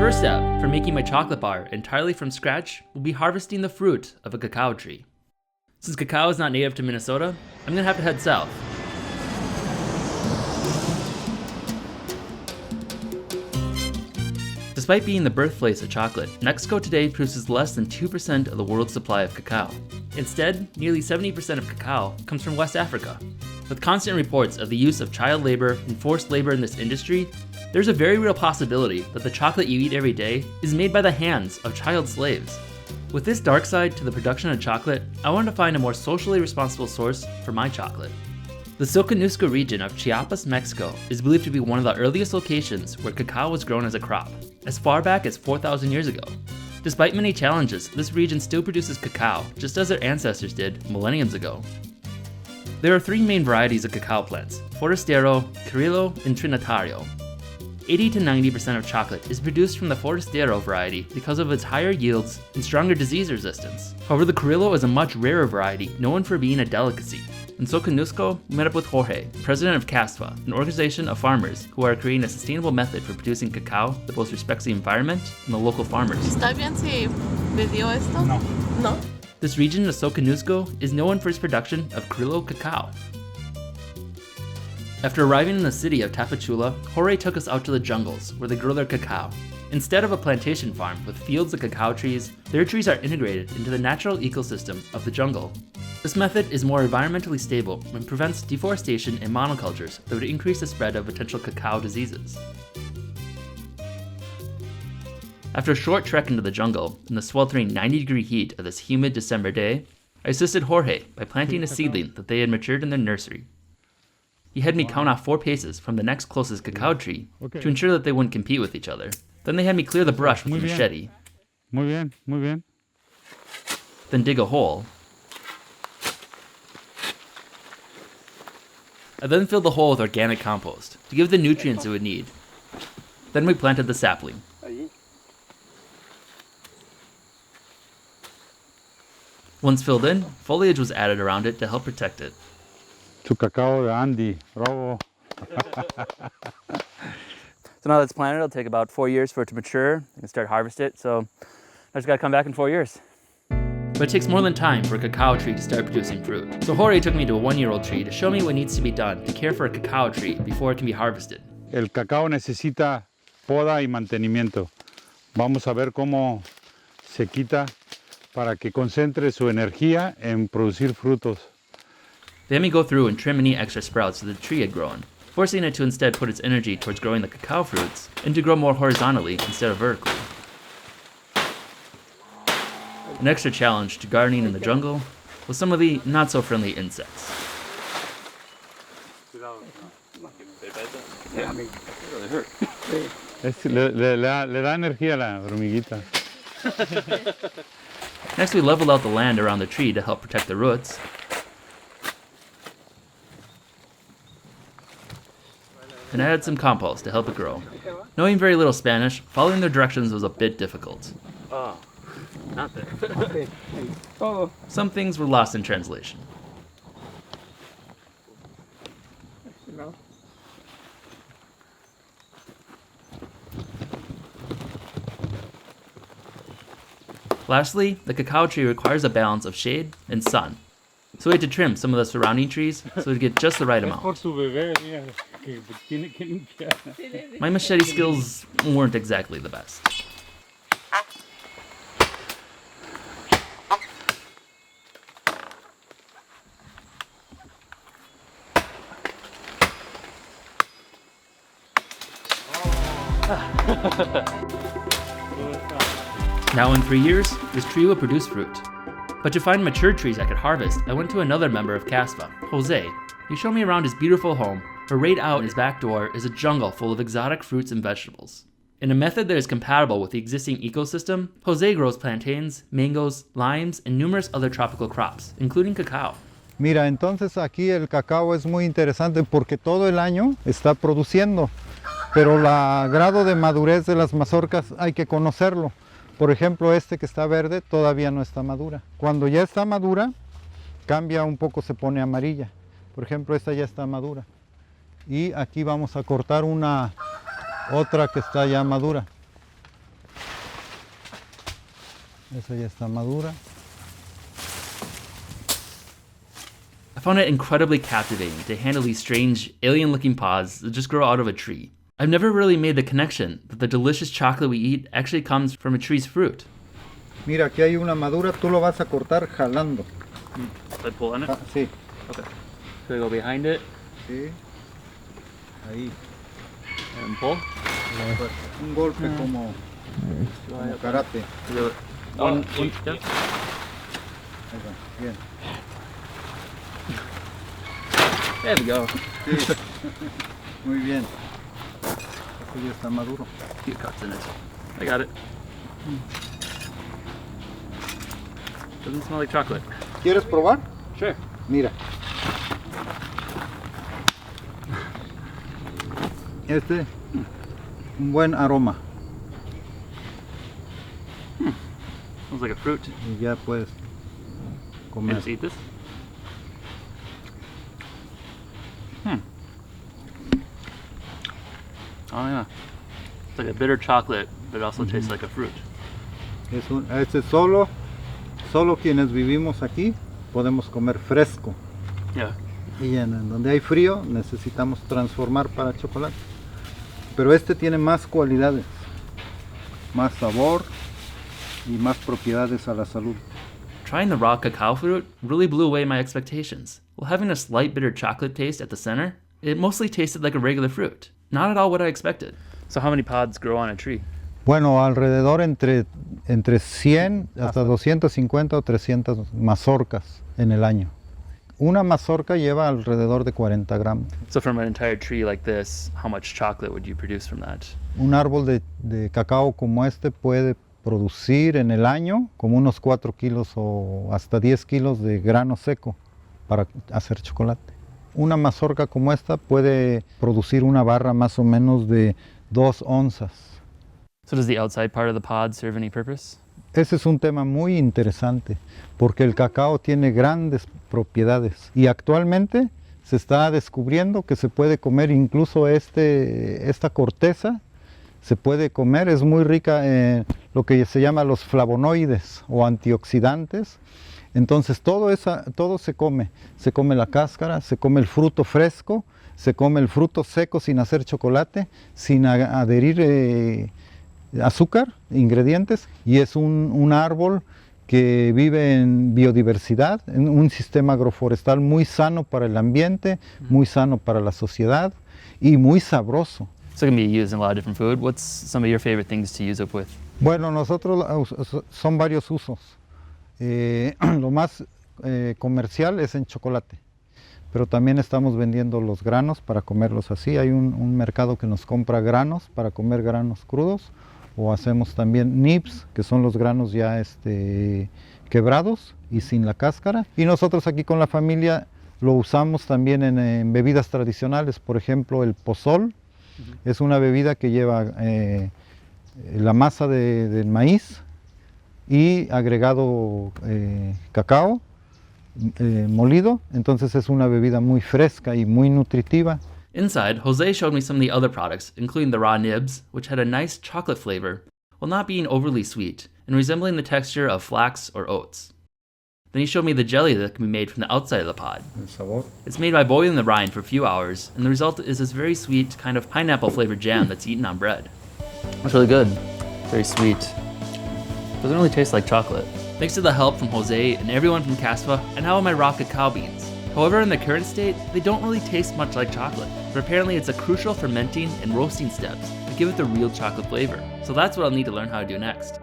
first step for making my chocolate bar entirely from scratch will be harvesting the fruit of a cacao tree. Since cacao is not native to Minnesota, I'm gonna have to head south. Despite being the birthplace of chocolate, Mexico today produces less than 2% of the world's supply of cacao. Instead, nearly 70% of cacao comes from West Africa. With constant reports of the use of child labor and forced labor in this industry, there's a very real possibility that the chocolate you eat every day is made by the hands of child slaves. With this dark side to the production of chocolate, I wanted to find a more socially responsible source for my chocolate. The Soconusco region of Chiapas, Mexico is believed to be one of the earliest locations where cacao was grown as a crop, as far back as 4,000 years ago. Despite many challenges, this region still produces cacao, just as their ancestors did millenniums ago. There are three main varieties of cacao plants: Forastero, Criollo, and Trinitario. 80 to 90% of chocolate is produced from the Forastero variety because of its higher yields and stronger disease resistance. However, the Criollo is a much rarer variety, known for being a delicacy. In Soconusco, we met up with Jorge, president of CASFA, an organization of farmers who are creating a sustainable method for producing cacao that both respects the environment and the local farmers. ¿Está bien si video esto? No. No? This region of Soconusco is known for its production of Criollo cacao. After arriving in the city of Tapachula, Jorge took us out to the jungles where they grow their cacao. Instead of a plantation farm with fields of cacao trees, their trees are integrated into the natural ecosystem of the jungle. This method is more environmentally stable and prevents deforestation and monocultures that would increase the spread of potential cacao diseases. After a short trek into the jungle, in the sweltering 90-degree heat of this humid December day, I assisted Jorge by planting a seedling that they had matured in their nursery. He had me count off 4 paces from the next closest cacao tree to ensure that they wouldn't compete with each other. Then they had me clear the brush with a machete. Muy bien, muy bien. Then dig a hole. I then filled the hole with organic compost to give the nutrients it would need. Then we planted the sapling. Once filled in, foliage was added around it to help protect it. Tu cacao de Andy, bravo. So now that it's planted, it'll take about 4 years for it to mature and start harvest it, so I just gotta come back in 4 years. But it takes more than time for a cacao tree to start producing fruit. So Jorge took me to a 1-year-old tree to show me what needs to be done to care for a cacao tree before it can be harvested. El cacao necesita poda y mantenimiento. Vamos a ver cómo se quita para que concentre su energía en producir frutos. They had me go through and trim any extra sprouts that the tree had grown, forcing it to instead put its energy towards growing the cacao fruits and to grow more horizontally instead of vertically. An extra challenge to gardening in the jungle was some of the not-so-friendly insects. Le da energía a la hormiguita. Next, we leveled out the land around the tree to help protect the roots. And added some compost to help it grow. Knowing very little Spanish, following their directions was a bit difficult. Oh, not that. Oh. Some things were lost in translation. No. Lastly, the cacao tree requires a balance of shade and sun. So we had to trim some of the surrounding trees so we'd get just the right amount. My machete skills weren't exactly the best. Now in 3 years, this tree will produce fruit. But to find mature trees I could harvest, I went to another member of CASFA, Jose. He showed me around his beautiful home, where right out his back door is a jungle full of exotic fruits and vegetables. In a method that is compatible with the existing ecosystem, Jose grows plantains, mangoes, limes, and numerous other tropical crops, including cacao. Mira, entonces aquí el cacao es muy interesante porque todo el año está produciendo, pero el grado de madurez de las mazorcas hay que conocerlo. Por ejemplo, este que está verde todavía no está madura. Cuando ya está madura, cambia un poco, se pone amarilla. Por ejemplo, esta ya está madura. Y aquí vamos a cortar otra que está ya madura. Esa ya está madura. I found it incredibly captivating to handle these strange, alien-looking pods that just grow out of a tree. I've never really made the connection that the delicious chocolate we eat actually comes from a tree's fruit. Mira, aquí hay una madura, tú lo vas a cortar jalando. Should I pull on it? Sí, Okay. Should I go behind it sí. Ahí. and pull? Un golpe como karate. One, yep. Ahí va, bien. There we go. Sí. Muy bien. Esto ya está maduro. Few cuts in it. I got it. Doesn't smell like chocolate. ¿Quieres probar? Sure. Mira. Este, un buen aroma. Smells like a fruit. Y ya puedes Can I comer. just eat this? Oh yeah. It's like a bitter chocolate, but it also tastes like a fruit. Este solo quienes vivimos aquí podemos comer fresco. Yeah. Y en donde hay frío necesitamos transformar para chocolate. Pero este tiene más cualidades, más sabor y más propiedades a la salud. Trying the raw cacao fruit really blew away my expectations. While having a slight bitter chocolate taste at the center, it mostly tasted like a regular fruit. Not at all what I expected. So how many pods grow on a tree? Bueno, alrededor entre 100 hasta 250 o 300 mazorcas en el año. Una mazorca lleva alrededor de 40 gramos. So from an entire tree like this, how much chocolate would you produce from that? Un árbol de cacao como este puede producir en el año como unos 4 kilos o hasta 10 kilos de grano seco para hacer chocolate. Una mazorca como esta puede producir una barra más o menos de 2 onzas. So does the outside part of the pod serve any purpose? Ese es un tema muy interesante porque el cacao tiene grandes propiedades y actualmente se está descubriendo que se puede comer incluso esta corteza, se puede comer, es muy rica en lo que se llama los flavonoides o antioxidantes. Entonces todo se come la cáscara, se come el fruto fresco, se come el fruto seco sin hacer chocolate, sin adherir azúcar, ingredientes, y es un árbol que vive en biodiversidad, en un sistema agroforestal muy sano para el ambiente, muy sano para la sociedad y muy sabroso. So it can be used in a lot of different food. What's some of your favorite things to use it with? Bueno, nosotros son varios usos. Lo más comercial es en chocolate, pero también estamos vendiendo los granos para comerlos así. Hay un mercado que nos compra granos para comer granos crudos, o hacemos también nibs, que son los granos ya quebrados y sin la cáscara. Y nosotros aquí con la familia lo usamos también en bebidas tradicionales, por ejemplo el pozol. Es una bebida que lleva la masa del maíz y agregado cacao molido, entonces es una bebida muy fresca y muy nutritiva. Inside, Jose showed me some of the other products, including the raw nibs, which had a nice chocolate flavor, while not being overly sweet, and resembling the texture of flax or oats. Then he showed me the jelly that can be made from the outside of the pod. El sabor. It's made by boiling the rind for a few hours, and the result is this very sweet, kind of pineapple-flavored jam that's eaten on bread. That's really good. Very sweet. Doesn't really taste like chocolate. Thanks to the help from Jose and everyone from Caspa, and how are my raw cacao beans. However, in the current state, they don't really taste much like chocolate, but apparently it's a crucial fermenting and roasting steps that give it the real chocolate flavor. So that's what I'll need to learn how to do next.